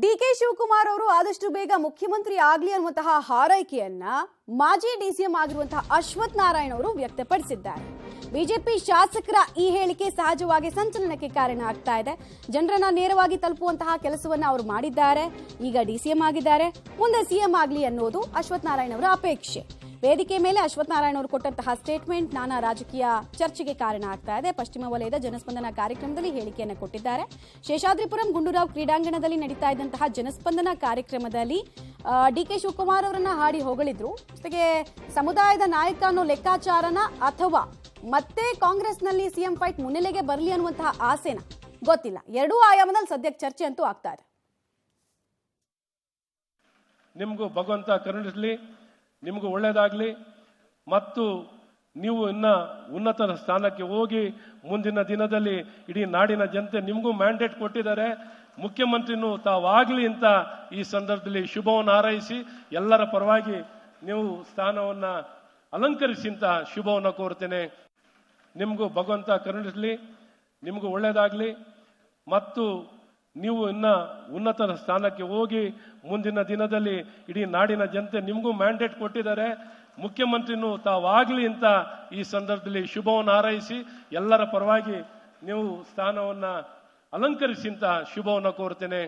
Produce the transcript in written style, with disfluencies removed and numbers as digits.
DK Shivakumar ಅವರು ಆದಷ್ಟು ಬೇಗ ಮುಖ್ಯಮಂತ್ರಿ ಆಗಲಿ ಅನ್ನುವಂತಹ ಹಾರೈಕೆಯನ್ನ ಮಾಜಿ ಡಿಸಿಎಂ ಆಗಿರುವಂತಹ ಅಶ್ವಥ್ ನಾರಾಯಣ ಅವರು ವ್ಯಕ್ತಪಡಿಸಿದ್ದಾರೆ. ಬಿಜೆಪಿ ಶಾಸಕರ ಈ ಹೇಳಿಕೆ ಸಹಜವಾಗಿ ಸಂಚಲನಕ್ಕೆ ಕಾರಣ ಆಗ್ತಾ ಇದೆ. ಜನರನ್ನ ನೇರವಾಗಿ ತಲುಪುವಂತಹ ಕೆಲಸವನ್ನ ಅವರು ಮಾಡಿದ್ದಾರೆ. ಈಗ ಡಿಸಿಎಂ ಆಗಿದ್ದಾರೆ, ಮುಂದೆ ಸಿಎಂ ಆಗಲಿ ಅನ್ನೋದು ಅಶ್ವಥ್ ನಾರಾಯಣ ಅವರ ಅಪೇಕ್ಷೆ. ವೇದಿಕೆ ಮೇಲೆ ಅಶ್ವಥ್ ನಾರಾಯಣ ಅವರು ಕೊಟ್ಟಂತಹ ಸ್ಟೇಟ್ಮೆಂಟ್ ನಾನಾ ರಾಜಕೀಯ ಚರ್ಚೆಗೆ ಕಾರಣ ಆಗ್ತಾ ಇದೆ. ಪಶ್ಚಿಮ ವಲಯದ ಜನಸ್ಪಂದನ ಕಾರ್ಯಕ್ರಮದಲ್ಲಿ ಹೇಳಿಕೆಯನ್ನು ಕೊಟ್ಟಿದ್ದಾರೆ. ಶೇಷಾದ್ರಿಪುರಂ ಗುಂಡೂರಾವ್ ಕ್ರೀಡಾಂಗಣದಲ್ಲಿ ನಡೀತಾ ಇದ್ದಂತಹ ಜನಸ್ಪಂದನ ಕಾರ್ಯಕ್ರಮದಲ್ಲಿ ಡಿಕೆ ಶಿವಕುಮಾರ್ ಅವರನ್ನ ಹಾಡಿ ಹೊಗಳಿದ್ರು. ಜೊತೆಗೆ ಸಮುದಾಯದ ನಾಯಕ ಅನ್ನೋ ಲೆಕ್ಕಾಚಾರನ ಅಥವಾ ಮತ್ತೆ ಕಾಂಗ್ರೆಸ್ನಲ್ಲಿ ಸಿಎಂ ಫೈಟ್ ಮುನ್ನೆಲೆಗೆ ಬರಲಿ ಅನ್ನುವಂತಹ ಆಸೆನ ಗೊತ್ತಿಲ್ಲ. ಎರಡೂ ಆಯಾಮದಲ್ಲಿ ಸದ್ಯಕ್ಕೆ ಚರ್ಚೆ ಅಂತೂ ಆಗ್ತಾ ಇದೆ. ನಿಮಗೂ ಭಗವಂತ ಕರುಣಿಸಲಿ, ನಿಮಗೂ ಒಳ್ಳೆಯದಾಗಲಿ ಮತ್ತು ನೀವು ಇನ್ನ ಉನ್ನತ ಸ್ಥಾನಕ್ಕೆ ಹೋಗಿ ಮುಂದಿನ ದಿನದಲ್ಲಿ ಇಡೀ ನಾಡಿನ ಜನತೆ ನಿಮಗೂ ಮ್ಯಾಂಡೇಟ್ ಕೊಟ್ಟಿದ್ದಾರೆ. ಮುಖ್ಯಮಂತ್ರಿನೂ ತಾವಾಗಲಿ ಅಂತ ಈ ಸಂದರ್ಭದಲ್ಲಿ ಶುಭವನ್ನು ಹಾರೈಸಿ ಎಲ್ಲರ ಪರವಾಗಿ ನೀವು ಸ್ಥಾನವನ್ನ ಅಲಂಕರಿಸಿ ಅಂತ ಶುಭವನ್ನು ಕೋರ್ತೇನೆ. ನಿಮಗೂ ಭಗವಂತ ಕರುಣಿಸಲಿ, ನಿಮಗೂ ಒಳ್ಳೆಯದಾಗಲಿ ಮತ್ತು ನೀವು ಇನ್ನ ಉನ್ನತ ಸ್ಥಾನಕ್ಕೆ ಹೋಗಿ ಮುಂದಿನ ದಿನದಲ್ಲಿ ಇಡೀ ನಾಡಿನ ಜನತೆ ನಿಮಗೂ ಮ್ಯಾಂಡೇಟ್ ಕೊಟ್ಟಿದ್ದಾರೆ. ಮುಖ್ಯಮಂತ್ರಿನೂ ತಾವಾಗಲಿ ಅಂತ ಈ ಸಂದರ್ಭದಲ್ಲಿ ಶುಭವನ್ನು ಹಾರೈಸಿ ಎಲ್ಲರ ಪರವಾಗಿ ನೀವು ಸ್ಥಾನವನ್ನ ಅಲಂಕರಿಸಿ ಅಂತ ಶುಭವನ್ನು ಕೋರ್ತೇನೆ.